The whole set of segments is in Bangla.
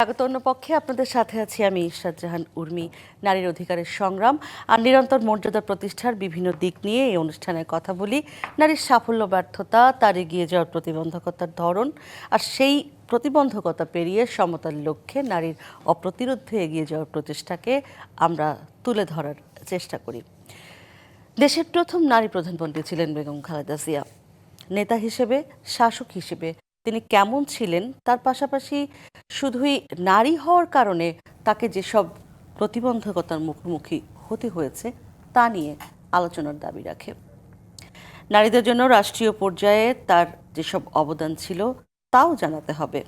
স্বাগত। অন্য পক্ষে আপনাদের সাথে আছি আমি ইরশাদ জাহান উর্মি। নারীর অধিকারের সংগ্রাম আর নিরন্তর মর্যাদা প্রতিষ্ঠার বিভিন্ন দিক নিয়ে এই অনুষ্ঠানে কথা বলি। নারীর সাফল্য ব্যর্থতা, তার এগিয়ে যাওয়ার প্রতিবন্ধকতার ধরন আর সেই প্রতিবন্ধকতা পেরিয়ে সমতার লক্ষ্যে নারীর অপ্রতিরোধ এগিয়ে যাওয়ার প্রচেষ্টাকে আমরা তুলে ধরার চেষ্টা করি। দেশের প্রথম নারী প্রধানমন্ত্রী ছিলেন বেগম খালেদা জিয়া। নেতা হিসেবে, শাসক হিসেবে তিনি কেমন ছিলেন, তার পাশাপাশি শুধুই নারী হওয়ার কারণে তাকে যেসব প্রতিবন্ধকতার মুখোমুখি হতে হয়েছে তা নিয়ে আলোচনার দাবি রাখে। নারীদের জন্য রাষ্ট্রীয় পর্যায়ে তার যেসব অবদান ছিল তাও জানাতে হবে।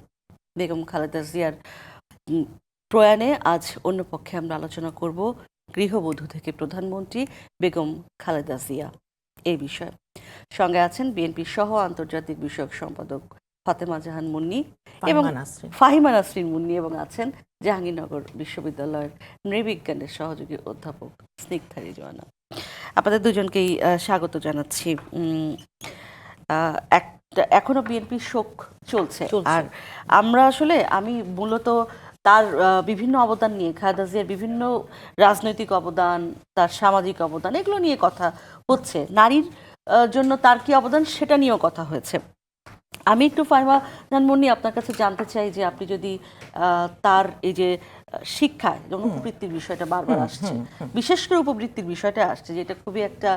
বেগম খালেদা জিয়ার প্রয়াণে আজ অন্য পক্ষে আমরা আলোচনা করব গৃহবধূ থেকে প্রধানমন্ত্রী বেগম খালেদা জিয়া এই বিষয়ে। সঙ্গে আছেন বিএনপি সহ আন্তর্জাতিক বিষয়ক সম্পাদক ফাতেমা জাহান মুন্নি এবং ফাহিমা নাসরিন মুন্নি, এবং আছেন জাহাঙ্গীরনগর বিশ্ববিদ্যালয়ের নৃবিজ্ঞানের সহযোগী অধ্যাপক স্নিগ্ধা রিজওয়ানা। আপনাদের দুজনকেই স্বাগত জানাচ্ছি। এখনো বিএনপি শোক চলছে, আর আমরা আমি মূলত তার বিভিন্ন অবদান নিয়ে, খালেদা জিয়ার বিভিন্ন রাজনৈতিক অবদান, তার সামাজিক অবদান, এগুলো নিয়ে কথা হচ্ছে। নারীর জন্য তার কি অবদান সেটা নিয়েও কথা হয়েছে। আমি একটু ফাহিমা জাহান মুন্নি আপনার কাছে জানতে চাই যে আপনি যদি তার এই যে শিক্ষায় উপবৃত্তির বিষয়টা বারবার আসছে, বিশেষ করে উপবৃত্তির বিষয়টা আসছে, যেটা খুবই একটা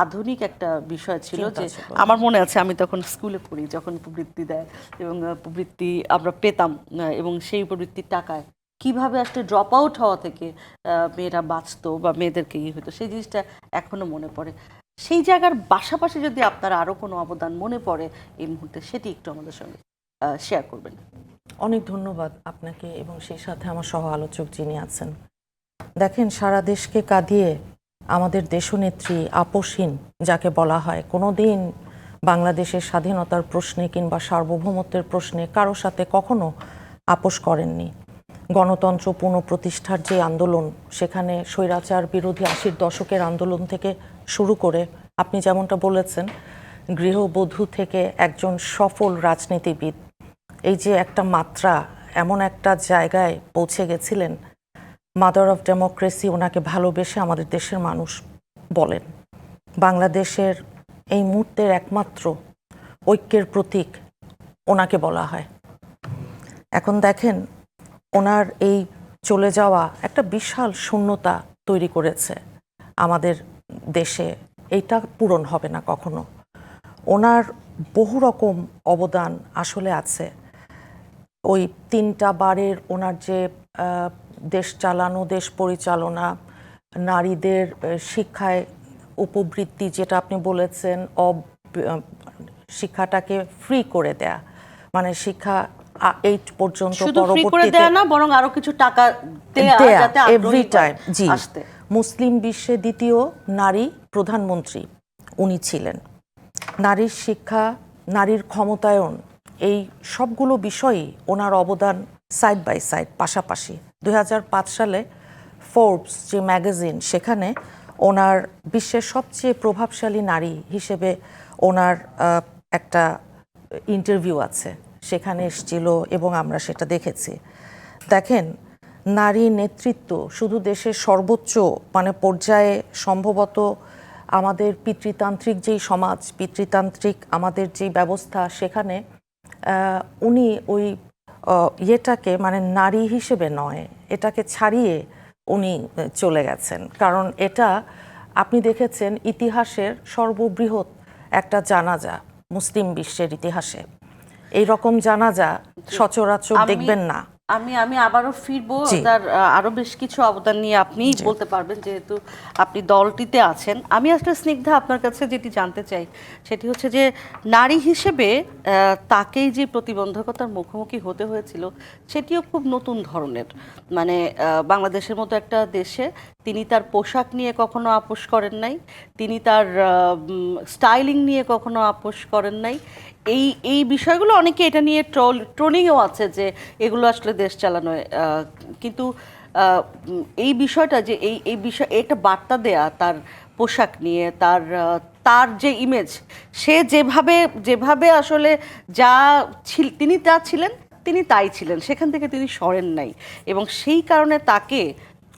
আধুনিক একটা বিষয় ছিল। যে আমার মনে আছে আমি তখন স্কুলে পড়ি, যখন উপবৃত্তি দেয় এবং উপবৃত্তি আমরা পেতাম, এবং সেই উপবৃত্তির টাকায় কিভাবে আসলে ড্রপ আউট হওয়া থেকে মেয়েরা বাঁচতো বা মেয়েদেরকে হতো, সেই জিনিসটা এখনো মনে পড়ে। সেই জায়গার পাশাপাশি যদি আপনার আরো কোনো অবদান মনে পড়ে এই মুহূর্তে, সেটি একটু আমাদের সঙ্গে শেয়ার করবেন। অনেক ধন্যবাদ আপনাকে এবং সেই সাথে আমার সহ আলোচক যিনি আছেন। দেখেন, সারা দেশকে কাঁদিয়ে আমাদের দেশনেত্রী আপোষহীন যাকে বলা হয়, কোনোদিন বাংলাদেশের স্বাধীনতার প্রশ্নে কিংবা সার্বভৌমত্বের প্রশ্নে কারো সাথে কখনো আপোষ করেননি। গণতন্ত্র পুনঃপ্রতিষ্ঠার যে আন্দোলন, সেখানে স্বৈরাচার বিরোধী ৮০ দশকের আন্দোলন থেকে শুরু করে, আপনি যেমনটা বলেছেন, গৃহবধূ থেকে একজন সফল রাজনীতিবিদ, এই যে একটা মাত্রা, এমন একটা জায়গায় পৌঁছে গেছিলেন, মাদার অফ ডেমোক্রেসি ওনাকে ভালোবেসে আমাদের দেশের মানুষ বলেন। বাংলাদেশের এই মুহূর্তের একমাত্র ঐক্যের প্রতীক ওনাকে বলা হয়। এখন দেখেন, ওনার এই চলে যাওয়া একটা বিশাল শূন্যতা তৈরি করেছে আমাদের দেশে। এইটা পূরণ হবে না কখনো। ওনার বহু রকম অবদান আসলে আছে। ওই ৩টা বারের ওনার যে দেশ চালানো, দেশ পরিচালনা, নারীদের শিক্ষায় উপবৃত্তি, যেটা আপনি বলেছেন, শিক্ষাটাকে ফ্রি করে দেয়া, মানে শিক্ষা 8 পর্যন্ত, পরবর্তীতে না বরং আরো কিছু টাকা দেয়া এভরি টাইম। জি, মুসলিম বিশ্বে দ্বিতীয় নারী প্রধানমন্ত্রী উনি ছিলেন। নারীর শিক্ষা, নারীর ক্ষমতায়ন, এই সবগুলো বিষয়ই ওনার অবদান সাইড বাই সাইড, পাশাপাশি। 2005 সালে ফোর্বস যে ম্যাগাজিন, সেখানে ওনার বিশ্বের সবচেয়ে প্রভাবশালী নারী হিসেবে ওনার একটা ইন্টারভিউ আছে, সেখানে এসেছিল এবং আমরা সেটা দেখেছি। দেখেন, নারী নেতৃত্ব শুধু দেশের সর্বোচ্চ পর্যায়ে সম্ভবত আমাদের পিতৃতান্ত্রিক যেই সমাজ, পিতৃতান্ত্রিক আমাদের যেই ব্যবস্থা, সেখানে উনি ওই ইয়েটাকে নারী হিসেবে নয়, এটাকে ছাড়িয়ে উনি চলে গেছেন। কারণ এটা আপনি দেখেছেন ইতিহাসের সর্ববৃহৎ একটা জানাজা, মুসলিম বিশ্বের ইতিহাসে এই রকম জানাজা সচরাচর দেখবেন না। আমি আবারও ফিরবো, তার আরো বেশ কিছু অবদান নিয়ে আপনি বলতে পারবেন, যেহেতু আপনি দলটিতে আছেন। আমি আসলে স্নিগ্ধা আপনার কাছে যেটি জানতে চাই সেটি হচ্ছে যে নারী হিসেবে তাকেই যে প্রতিবন্ধকতার মুখোমুখি হতে হয়েছিল সেটিও খুব নতুন ধরনের। বাংলাদেশের মতো একটা দেশে তিনি তার পোশাক নিয়ে কখনো আপোষ করেন নাই, তিনি তার স্টাইলিং নিয়ে কখনো আপোষ করেন নাই। এই বিষয়গুলো অনেকে এটা নিয়ে ট্রোলিংও আছে যে এগুলো আসলে দেশ চালানো, কিন্তু এই বিষয়টা যে এই বিষয়, একটা বার্তা দেয়া তার পোশাক নিয়ে, তার যে ইমেজ, সে যেভাবে আসলে তিনি যা ছিলেন তিনি তাই ছিলেন, সেখান থেকে তিনি সরেন নাই, এবং সেই কারণে তাকে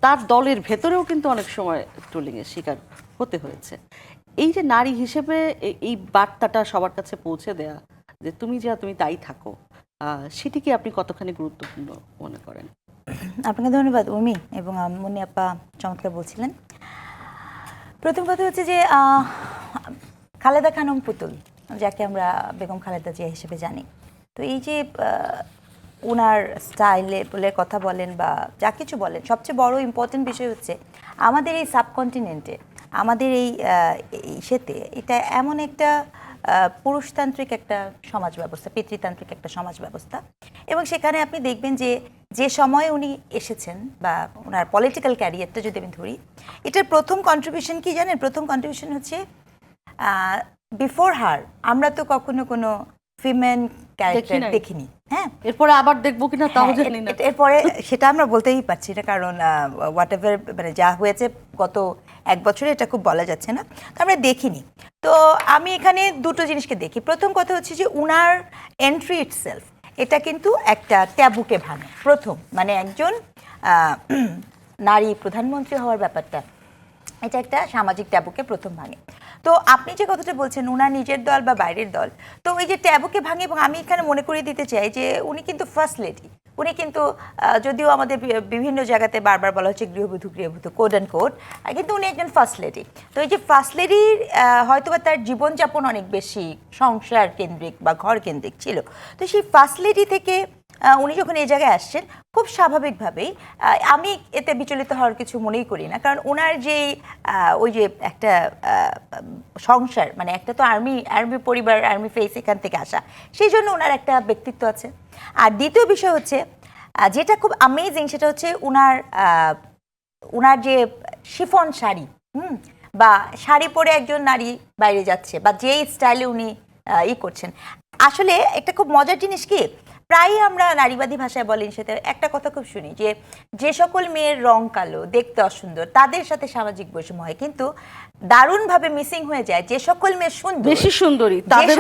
তার দলের ভেতরেও কিন্তু অনেক সময় ট্রোলিংয়ের শিকার হতে হয়েছে। এই যে নারী হিসেবে এই বার্তাটা সবার কাছে পৌঁছে দেয়া যে তুমি যা তুমি তাই থাকো, সেটি কি আপনি কতখানি গুরুত্বপূর্ণ মনে করেন? আপনাকে ধন্যবাদ উর্মি এবং মুন্নি আপা চমৎকার বলছিলেন। প্রথম কথা হচ্ছে যে খালেদা খানম পুতুল, যাকে আমরা বেগম খালেদা জিয়া হিসেবে জানি, তো এই যে ওনার স্টাইলে বলে কথা বলেন বা যা কিছু বলেন, সবচেয়ে বড় ইম্পর্টেন্ট বিষয় হচ্ছে আমাদের এই সাবকন্টিনেন্টে, আমাদের এই ইসেতে এটা এমন একটা পুরুষতান্ত্রিক একটা সমাজ ব্যবস্থা, পিতৃতান্ত্রিক একটা সমাজ ব্যবস্থা, এবং সেখানে আপনি দেখবেন যে যে সময়ে উনি এসেছেন বা ওনার পলিটিক্যাল ক্যারিয়ারটা যদি আমি ধরি, এটার প্রথম কন্ট্রিবিউশন কি জানেন? প্রথম কন্ট্রিবিউশন হচ্ছে বিফোর হার আমরা তো কখনো কোনো ফিমেল ক্যারেক্টার দেখিনি। হ্যাঁ, এরপরে আবার দেখবো কিনা তাও জানি না। এরপরে সেটা আমরা বলতেই পারছি না, কারণ হোয়াট এভার মানে যা হয়েছে গত এক বছরে এটা খুব বলা যাচ্ছে না, তো আমরা দেখিনি। তো আমি এখানে দুটো জিনিসকে দেখি। প্রথম কথা হচ্ছে যে উনার এন্ট্রি ইটসেলফ, এটা কিন্তু একটা ট্যাবুকে ভাঙে প্রথম, মানে একজন নারী প্রধানমন্ত্রী হওয়ার ব্যাপারটা, এটা একটা সামাজিক ট্যাবুকে প্রথম ভাঙে। তো আপনি যে কথাটা বলছেন উনার নিজের দল বা বাইরের দল, তো ওই যে ট্যাবুকে ভাঙে, এবং আমি এখানে মনে করিয়ে দিতে চাই যে উনি কিন্তু ফার্স্ট লেডি। উনি কিন্তু যদিও আমাদের বিভিন্ন জায়গাতে বারবার বলা হচ্ছে গৃহবধূ কোড অ্যান্ড কোড, কিন্তু উনি একজন ফার্স্ট লেডি। তো এই যে ফার্স্ট লেডির হয়তোবা তার জীবনযাপন অনেক বেশি সংসার কেন্দ্রিক বা ঘর কেন্দ্রিক ছিল। তো সেই ফার্স্ট লেডি থেকে উনি যখন এই জায়গায় আসছেন, খুব স্বাভাবিকভাবেই আমি এতে বিচলিত হওয়ার কিছু মনেই করি না, কারণ ওনার যে ওই যে একটা সংসার, মানে একটা তো আর্মি পরিবার, আর্মি ফেস এখান থেকে আসা, সেই জন্য ওনার একটা ব্যক্তিত্ব আছে। আর দ্বিতীয় বিষয় হচ্ছে যেটা খুব অ্যামেজিং, সেটা হচ্ছে ওনার যে শিফন শাড়ি, বা শাড়ি পরে একজন নারী বাইরে যাচ্ছে, বা যেই স্টাইলে উনি করছেন, আসলে একটা খুব মজার জিনিস কি, প্রায়ই আমরা নারীবাদী ভাষায় বলেন, সেটা একটা কথা খুব শুনি যে যে সকল মেয়ের রং কালো, দেখতে অসুন্দর, তাদের সাথে সামাজিক বৈষম্য হয়, কিন্তু দারুণভাবে মিসিং হয়ে যায় যে সকল মেয়ে সুন্দর, বেশি সুন্দরী, তাদের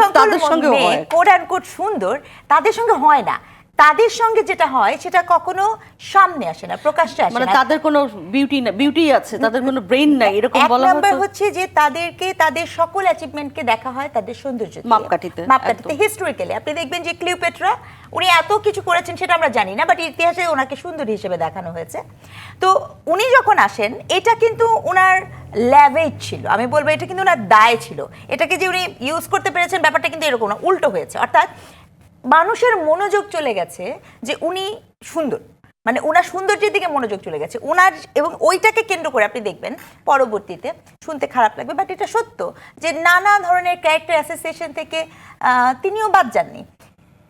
সঙ্গে কোট অ্যান্ড কোট সুন্দর, তাদের সঙ্গে হয় না। তাদের সঙ্গে যেটা হয় সেটা কখনো সামনে আসে না, প্রকাশ্যে আসে না। মানে তাদের কোনো বিউটি আছে, তাদের কোনো ব্রেইন নাই, এরকম বলা হয়। এক নাম্বার হচ্ছে যে তাদেরকে তাদের সকল অ্যাচিভমেন্টকে দেখা হয় তাদের সৌন্দর্য দিয়ে, মাপকাঠিতে। হিস্টোরিক্যালি আপনি দেখবেন যে ক্লিওপেট্রা, উনি এত কিছু করেছেন সেটা আমরা জানি না, বাট ইতিহাসে ওনাকে সুন্দরী হিসেবে দেখানো হয়েছে। তো উনি যখন আসেন, এটা কিন্তু ওনার ল্যাভেজ ছিল, আমি বলবো এটা কিন্তু ওনার দায় ছিল। এটাকে যে উনি ইউজ করতে পেরেছেন, ব্যাপারটা কিন্তু এরকম না, উল্টো হয়েছে। অর্থাৎ মানুষের মনোযোগ চলে গেছে যে উনি সুন্দর, মানে ওনার সৌন্দর্যের দিকে মনোযোগ চলে গেছে ওনার, এবং ওইটাকে কেন্দ্র করে আপনি দেখবেন পরবর্তীতে, শুনতে খারাপ লাগবে বাট এটা সত্য, যে নানা ধরনের ক্যারেক্টার অ্যাসোসিয়েশন থেকে তিনিও বাদ যাননি,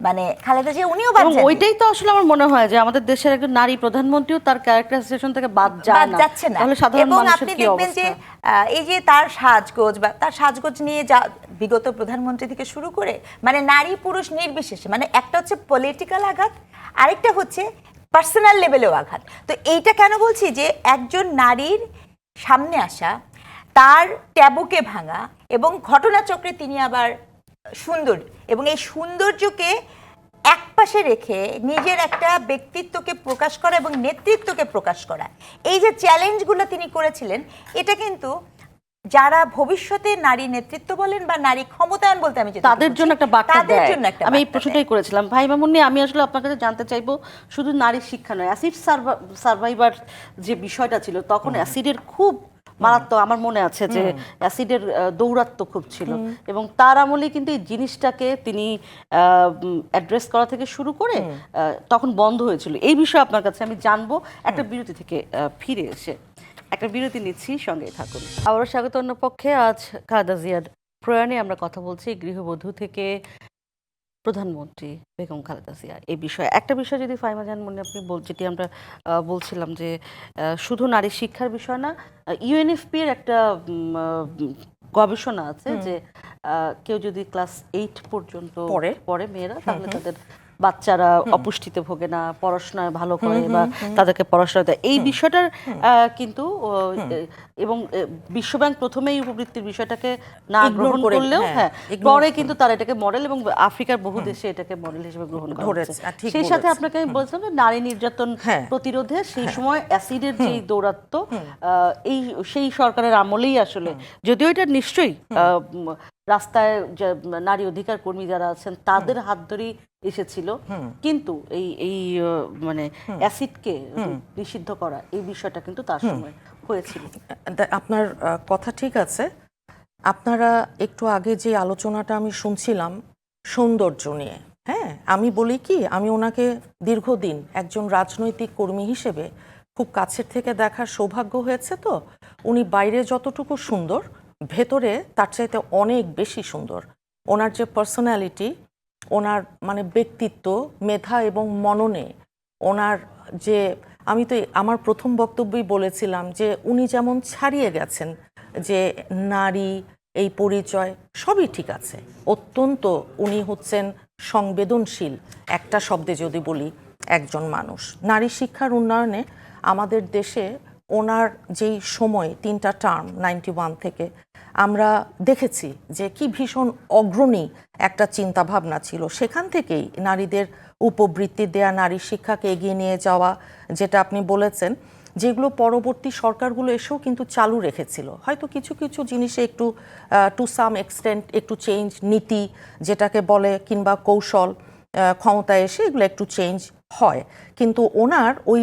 মানে খালেদা জিয়া উনিও বাদ যাননি। ওইটাই তো আসলে আমার মনে হয় যে আমাদের দেশের একজন নারী প্রধানমন্ত্রীও তার ক্যারেক্টার অ্যাসোসিয়েশন থেকে বাদ যাচ্ছে না, তাহলে সাধারণ মানুষের কি অবস্থা? এই যে তার সাজগোজ বা তার সাজগোজ নিয়ে যা বিগত প্রধানমন্ত্রী থেকে শুরু করে, মানে নারী পুরুষ নির্বিশেষে, মানে একটা হচ্ছে পলিটিক্যাল আঘাত, আরেকটা হচ্ছে পার্সোনাল লেভেলেও আঘাত। তো এইটা কেন বলছি, যে একজন নারীর সামনে আসা, তার ট্যাবুকে ভাঙা, এবং ঘটনাচক্রে তিনি আবার সুন্দর, এবং এই সৌন্দর্যকে একপাশে রেখে নিজের একটা ব্যক্তিত্বকে প্রকাশ করা এবং নেতৃত্বকে প্রকাশ করা, এই যে চ্যালেঞ্জগুলো তিনি করেছিলেন, এটা কিন্তু যারা ভবিষ্যতে নারী নেতৃত্ব বলেন বা নারী ক্ষমতায়ন বলতে আমি তাদের জন্য একটা বার্তা দেয়। আমি এই প্রশ্নটাই করেছিলাম ভাই মামুন্নি, আমি আসলে আপনার কাছে জানতে চাইবো, শুধু নারী শিক্ষা নয়, অ্যাসিড সার্ভাইভার যে বিষয়টা ছিল তখন, অ্যাসিডের খুব মারাত্মক, আমার মনে আছে যে অ্যাসিডের দৌরাত্ম্য খুব ছিল, এবং তার আমলে কিন্তু এই জিনিসটাকে তিনি অ্যাড্রেস করা থেকে শুরু করে তখন বন্ধ হয়েছিল। এই বিষয়ে আপনার কাছে আমি জানবো একটা বিরতি থেকে ফিরে এসে। একটা বিরতি নিচ্ছি, সঙ্গে থাকুন। আবারও স্বাগত। অন্য পক্ষে আজ খালেদা জিয়ার প্রয়াণে আমরা কথা বলছি, গৃহবধূ থেকে প্রধানমন্ত্রী বেগম খালেদা জিয়া। এই বিষয়ে একটা বিষয় যদি ফাহিমা জাহান মুন্নি আপনি যেটি আমরা বলছিলাম যে শুধু নারী শিক্ষার বিষয় না, ইউএনএফপি এর একটা গবেষণা আছে যে কেউ যদি ক্লাস 8 পর্যন্ত পড়ে মেয়েরা, তাহলে তাদের বাচ্চারা অপুষ্টিতে ভোগে না, পড়াশোনায় ভালো করে বা তাদেরকে পড়াশোনা দেয়, এই বিষয়টার কিন্তু এবং বিশ্বব্যাংক প্রথমেই উপবৃত্তির বিষয়টাকে না Ignore গ্রহণ করে, করলেও হ্যাঁ, পরে কিন্তু তারা এটাকে মডেল, এবং আফ্রিকার বহু দেশে এটাকে মডেল হিসেবে গ্রহণ করা ধরেছে, হচ্ছে। ঠিক সেই সাথে বলেছেন। আপনাকে আমি বলছিলাম যে নারী নির্যাতন হ্যাঁ। প্রতিরোধে সেই সময় অ্যাসিডের যেই দৌরাত্ম্য, সেই সরকারের আমলেই আসলে, যদিও এটা নিশ্চয়ই রাস্তায় যে নারী অধিকার কর্মী যারা আছেন তাদের হাত ধরেই এসেছিল, কিন্তু এই এই মানে অ্যাসিডকে নিষিদ্ধ করা এই বিষয়টা কিন্তু তার সময় হয়েছিল। আপনার কথা ঠিক আছে। আপনারা একটু আগে যে আলোচনাটা আমি শুনছিলাম সৌন্দর্য নিয়ে, হ্যাঁ, আমি বলি কি, আমি ওনাকে দীর্ঘদিন একজন রাজনৈতিক কর্মী হিসেবে খুব কাছের থেকে দেখার সৌভাগ্য হয়েছে। তো উনি বাইরে যতটুকু সুন্দর, ভেতরে তার চাইতে অনেক বেশি সুন্দর। ওনার যে পার্সোনালিটি, ওনার মানে ব্যক্তিত্ব, মেধা এবং মননে, ওনার যে, আমি তো আমার প্রথম বক্তব্যই বলেছিলাম যে উনি যেমন ছাড়িয়ে গেছেন, যে নারী এই পরিচয় সবই ঠিক আছে, অত্যন্ত উনি হচ্ছেন সংবেদনশীল একটা শব্দে যদি বলি একজন মানুষ। নারী শিক্ষার উন্নয়নে আমাদের দেশে ওনার যেই সময় 3টা টার্ম 91 থেকে আমরা দেখেছি যে কি ভীষণ অগ্রণী একটা চিন্তা ভাবনা ছিল। সেখান থেকেই নারীদের উপবৃত্তি দেয়া, নারী শিক্ষাকে এগিয়ে নিয়ে যাওয়া, যেটা আপনি বলেছেন, যেগুলো পরবর্তী সরকারগুলো এসেও কিন্তু চালু রেখেছিল। হয়তো কিছু কিছু জিনিসে একটু টু সাম এক্সটেন্ট একটু চেঞ্জ, নীতি যেটাকে বলে কিংবা কৌশল, ক্ষমতায় এসে এগুলো একটু চেঞ্জ হয়, কিন্তু ওনার ওই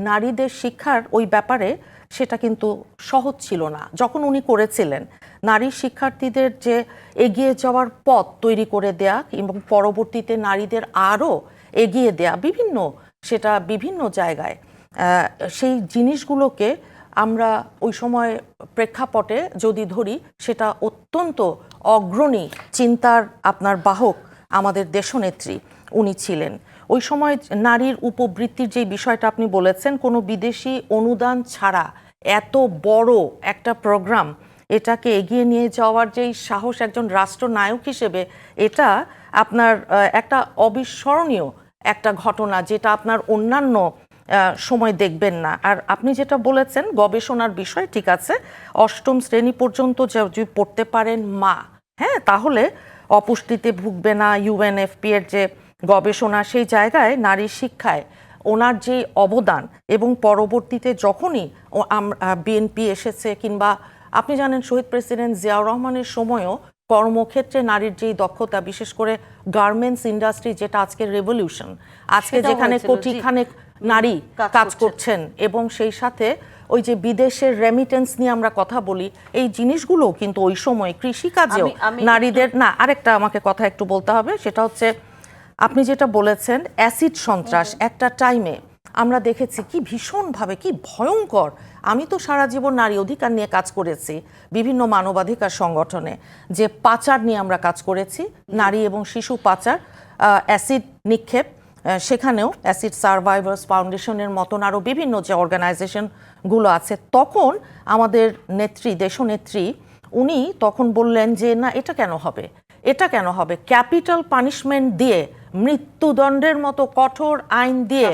নারীদের শিক্ষার ওই ব্যাপারে সেটা কিন্তু সহজ ছিল না যখন উনি করেছিলেন। নারী শিক্ষার্থীদের যে এগিয়ে যাওয়ার পথ তৈরি করে দেয়া এবং পরবর্তীতে নারীদের আরও এগিয়ে দেয়া সেটা বিভিন্ন জায়গায়, সেই জিনিসগুলোকে আমরা ওই সময় প্রেক্ষাপটে যদি ধরি, সেটা অত্যন্ত অগ্রণী চিন্তার আপনার বাহক আমাদের দেশনেত্রী উনি ছিলেন। ওই সময় নারীর উপবৃত্তির যে বিষয়টা আপনি বলেছেন, কোনো বিদেশি অনুদান ছাড়া এত বড় একটা প্রোগ্রাম, এটাকে এগিয়ে নিয়ে যাওয়ার যেই সাহস একজন রাষ্ট্রনায়ক হিসেবে, এটা আপনার একটা অবিস্মরণীয় একটা ঘটনা, যেটা আপনার অন্যান্য সময় দেখবেন না। আর আপনি যেটা বলেছেন গবেষণার বিষয়, ঠিক আছে, 8ম শ্রেণী পর্যন্ত যদি পড়তে পারেন মা, হ্যাঁ, তাহলে অপুষ্টিতে ভুগবে না। ইউএনএফপি এর যে গবেষণা, সেই জায়গায় নারী শিক্ষায় ওনার যে অবদান, এবং পরবর্তীতে যখনই বিএনপি এসেছে, কিংবা আপনি জানেন শহীদ প্রেসিডেন্ট জিয়াউর রহমানের সময়ও কর্মক্ষেত্রে নারীর যেই দক্ষতা, বিশেষ করে গার্মেন্টস ইন্ডাস্ট্রি, যেটা আজকের রেভলিউশন, আজকে যেখানে কোটিখানেক নারী কাজ করছেন, এবং সেই সাথে ওই যে বিদেশের রেমিটেন্স নিয়ে আমরা কথা বলি, এই জিনিসগুলো কিন্তু ওই সময় কৃষিকাজেও নারীদের না। আরেকটা আমাকে কথা একটু বলতে হবে, সেটা হচ্ছে আপনি যেটা বলেছেন অ্যাসিড সন্ত্রাস, একটা টাইমে আমরা দেখেছি কি ভীষণভাবে, কি ভয়ঙ্কর। আমি তো সারা জীবন নারী অধিকার নিয়ে কাজ করেছি বিভিন্ন মানবাধিকার সংগঠনে, যে পাচার নিয়ে আমরা কাজ করেছি, নারী এবং শিশু পাচার, অ্যাসিড নিক্ষেপ, সেখানেও অ্যাসিড সার্ভাইভার্স ফাউন্ডেশনের মতন আরও বিভিন্ন যে অর্গানাইজেশনগুলো আছে, তখন আমাদের নেত্রী, দেশনেত্রী, উনি তখন বললেন যে না, এটা কেন হবে, এটা কেন হবে, ক্যাপিটাল পানিশমেন্ট দিয়ে, মৃত্যুদণ্ডের মতো কঠোর আইন দিয়ে,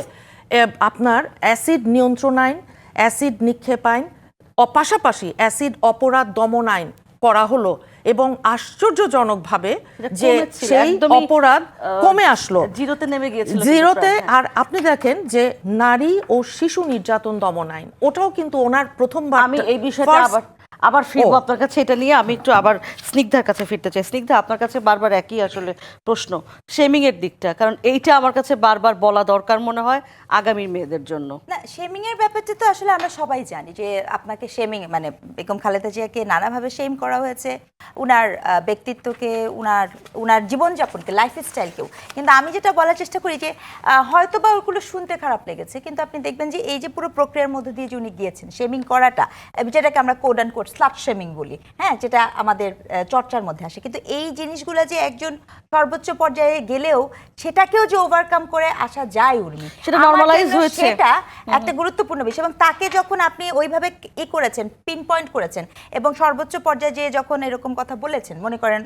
আপনার অ্যাসিড নিয়ন্ত্রণ আইন, অ্যাসিড নিক্ষেপ আইন, পাশাপাশি অ্যাসিড অপরাধ দমন আইন করা হলো, এবং আশ্চর্যজনকভাবে যে সেই অপরাধ কমে আসলো, জিরোতে নেমে গিয়েছিল, জিরোতে। আর আপনি দেখেন যে নারী ও শিশু নির্যাতন দমন আইন, ওটাও কিন্তু ওনার প্রথমবার। আমি এই বিষয়টা আবার ফিরবো আপনার কাছে, এটা নিয়ে আমি একটু আবার স্নিগ্ধার কাছে ফিরতে চাই। স্নিগ্ধা, আপনার কাছে বারবার একই আসলে প্রশ্ন, শেমিং এর দিকটা, কারণ এইটা আমার কাছে বারবার বলা দরকার মনে হয় আগামী মেয়েদের জন্য। না, শেমিং এর ব্যাপারটা তো আসলে আমরা সবাই জানি যে আপনাকে শেমিং মানে বেগম খালেদা জিয়াকে নানাভাবে শেম করা হয়েছে, উনার ব্যক্তিত্বকে, উনার জীবনযাপনকে, লাইফস্টাইলকেও। কিন্তু আমি যেটা বলার চেষ্টা করি যে হয়তো বা ওগুলো শুনতে খারাপ লেগেছে, কিন্তু আপনি দেখবেন যে এই যে পুরো প্রক্রিয়ার মধ্যে দিয়ে যে উনি গিয়েছেন, শেমিং করাটা, যেটাকে আমরা code and code slut shaming বলি, হ্যাঁ, যেটা আমাদের চর্চার মধ্যে আসে, কিন্তু এই জিনিসগুলো যে একজন সর্বোচ্চ পর্যায়ে গেলেও সেটাকেও যে ওভারকাম করে আসা যায় উর্মি, সেটা নরমালাইজ হয়েছে, সেটা একটা গুরুত্বপূর্ণ বিষয়, এবং তাকে যখন আপনি ওইভাবে করেছেন, পিন পয়েন্ট করেছেন, এবং সর্বোচ্চ পর্যায়ে যে যখন এরকম কথা বলেছেন, মনে করেন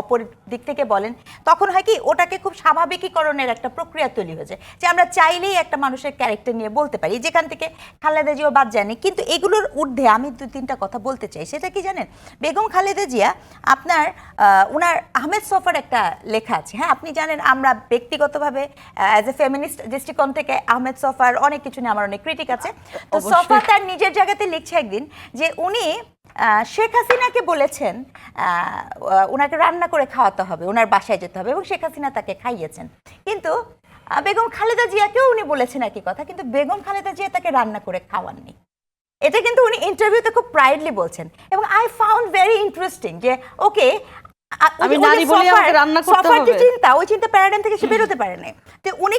অপর দিক থেকে বলেন, তখন হয় কি ওটাকে খুব স্বাভাবিকীকরণের একটা প্রক্রিয়া তৈরি হয়েছে, যে আমরা চাইলেই একটা মানুষের ক্যারেক্টার নিয়ে বলতে পারি, যেখান থেকে খালেদা জিয়া বাদ যায়নি। কিন্তু এগুলোর ঊর্ধ্বে আমি 2-3টা কথা বলতে চাই। সেটা কি জানেন, বেগম খালেদা জিয়া আপনার উনার আহমেদ সফার একটা লেখা আছে, হ্যাঁ আপনি জানেন আমরা ব্যক্তিগতভাবে অ্যাজ এ ফেমিনিস্ট দৃষ্টিকোণ থেকে আহমেদ সফার অনেক কিছু নিয়ে আমার অনেক ক্রিটিক আছে। তো সফা তার নিজের জায়গাতে লিখছে একদিন যে উনি শেখ হাসিনাকে বলেছেন ওনাকে রান্না করে খাওয়াতে হবে, ওনার বাসায় যেতে হবে, এবং শেখ হাসিনা তাকে খাইয়েছেন। কিন্তু বেগম খালেদা জিয়াকেও উনি বলেছেন একই কথা, কিন্তু বেগম খালেদা জিয়া তাকে রান্না করে খাওয়াননি। এটা কিন্তু উনি ইন্টারভিউতে খুব প্রাইডলি বলছেন, এবং আই ফাউন্ড ভেরি ইন্টারেস্টিং যে ওকে আমি নারী বলে আমাকে রান্না করতে হবে, চিন্তা ওই চিন্তা প্যারাডাইম থেকে সে বেরোতে পারে না। তো উনি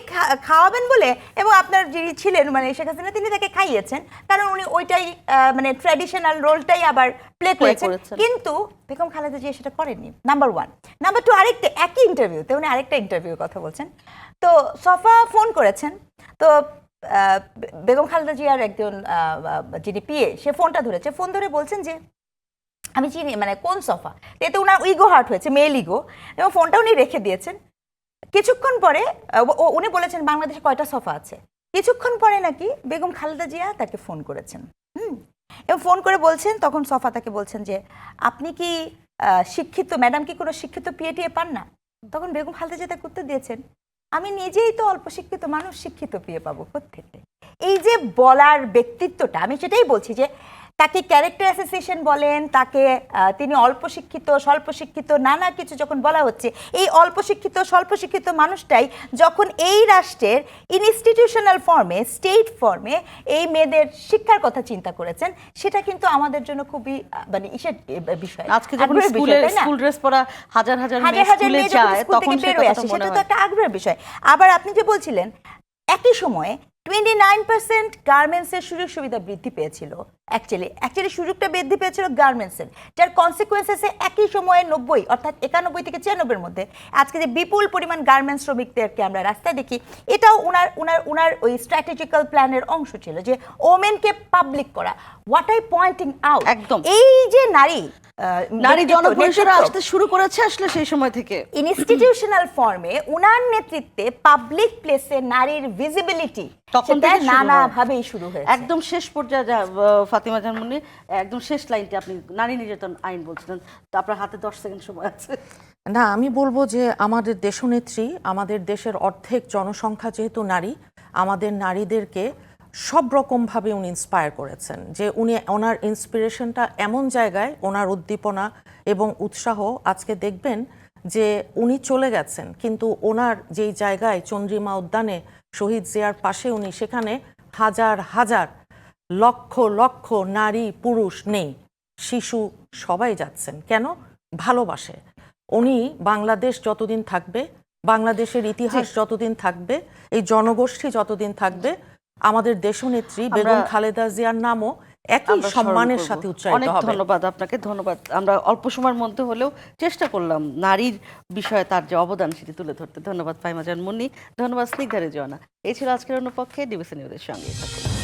খাওয়াবেন বলে, এবং আপনার যিনি ছিলেন মানে শেখ হাসিনা, তিনি তাকে খাইয়েছেন, কারণ উনি ওইটাই মানে ট্র্যাডিশনাল রোলটাই আবার প্লে করেছেন। কিন্তু বেগম খালেদা জিয়া সেটা করেননি, নাম্বার 1। নাম্বার 2, আরেকটা একই ইন্টারভিউতে উনি আরেকটা ইন্টারভিউর কথা বলছেন। তো সফা ফোন করেছেন, তো বেগম খালেদা জিয়ার একজন যিনি পিএ, সে ফোনটা ধরেছে, ফোন ধরে বলছেন যে আমি চিনি মানে কোন সফা, এতে ওনার ইগো হার্ট হয়েছে, মেল ইগো, এবং ফোনটা উনি রেখে দিয়েছেন। কিছুক্ষণ পরে উনি বলেছেন বাংলাদেশে কয়টা সফা আছে। কিছুক্ষণ পরে নাকি বেগম খালেদা জিয়া তাকে ফোন করেছেন, এবং ফোন করে বলছেন, তখন সফা তাকে বলছেন যে আপনি কি শিক্ষিত ম্যাডাম, কি কোনো শিক্ষিত পিএটিএ পান না? তখন বেগম খালেদা জিয়া তাকে উত্তর দিয়েছেন, আমি নিজেই তো অল্প শিক্ষিত মানুষ, শিক্ষিত পিএ পাবো কোত্থেকে? এই যে বলার ব্যক্তিত্বটা, আমি সেটাই বলছি যে তাকে ক্যারেক্টার অ্যাসোসিয়েশন বলেন, তাকে তিনি অল্প শিক্ষিত, স্বল্প শিক্ষিত, নানা কিছু যখন বলা হচ্ছে, এই অল্প শিক্ষিত স্বল্প শিক্ষিত মানুষটাই যখন এই রাষ্ট্রের ইনস্টিটিউশনাল ফর্মে, স্টেট ফর্মে এই মেয়েদের শিক্ষার কথা চিন্তা করেছেন, সেটা কিন্তু আমাদের জন্য খুবই মানে ইসের বিষয়। আজকে যখন স্কুল ড্রেস পরা হাজার হাজার মেয়ে স্কুলে যায়, তখন সেটা তো একটা আগ্রহের বিষয়। আবার আপনি যে বলছিলেন একই সময়ে 29% গার্মেন্টসের সুযোগ সুবিধা বৃদ্ধি পেয়েছিল, অ্যাকচুয়ালি সুযোগটা বৃদ্ধি পেয়েছিল গার্মেন্টসের, যার কনসিকুয়েন্সেসে একই সময়ে 90 অর্থাৎ 91 থেকে 96-এর মধ্যে আজকে যে বিপুল পরিমাণ গার্মেন্টস শ্রমিকদেরকে আমরা রাস্তায় দেখি, এটাও উনার ওই স্ট্র্যাটেজিক্যাল প্ল্যানের অংশ ছিল, যে ওমেনকে পাবলিক করা। হোয়াট আই পয়েন্টিং আউট, একদম এই যে নারী জনপরিসরে আসতে শুরু করেছে আসলে সেই সময় থেকে ইনস্টিটিউশনাল ফর্মে উনার নেতৃত্বে পাবলিক প্লেসে নারীর ভিজিবিলিটি তখন থেকে নানাভাবেই শুরু হয়েছে। একদম শেষ পর্যায়ে ফাতিমা জাহান মুন্নি, একদম শেষ লাইনটি আপনি নারী নির্যাতন আইন বলছিলেন, তো আপনার হাতে 10 সেকেন্ড সময় আছে। না, আমি বলবো যে আমাদের দেশনেত্রী, আমাদের দেশের অর্ধেক জনসংখ্যা যেহেতু নারী, আমাদের নারীদেরকে সব রকমভাবে উনি ইন্সপায়ার করেছেন, যে উনি ওনার ইন্সপিরেশনটা এমন জায়গায়, ওনার উদ্দীপনা এবং উৎসাহ, আজকে দেখবেন যে উনি চলে গেছেন, কিন্তু ওনার যেই জায়গায় চন্দ্রিমা উদ্যানে শহীদ জিয়ার পাশে উনি, সেখানে হাজার হাজার লক্ষ লক্ষ নারী পুরুষ নেই, শিশু সবাই যাচ্ছেন। কেন? ভালোবাসে। উনি বাংলাদেশ যতদিন থাকবে, বাংলাদেশের ইতিহাস যতদিন থাকবে, এই জনগোষ্ঠী যতদিন থাকবে, আমাদের দেশনেত্রী বেগম খালেদা জিয়ার নামও একই সম্মানের সাথে উচ্চারিত হবে। অনেক ধন্যবাদ আপনাকে, ধন্যবাদ। আমরা অল্প সময়ের মধ্যে হলেও চেষ্টা করলাম নারীর বিষয়ে তার যে অবদান সেটি তুলে ধরতে। ধন্যবাদ ফাহিমা জাহান মুন্নি, ধন্যবাদ স্নিগ্ধা রেজওয়ানা। এই ছিল আজকের অন্য পক্ষে, ডিবিসি নিউজের সঙ্গে থাকুন।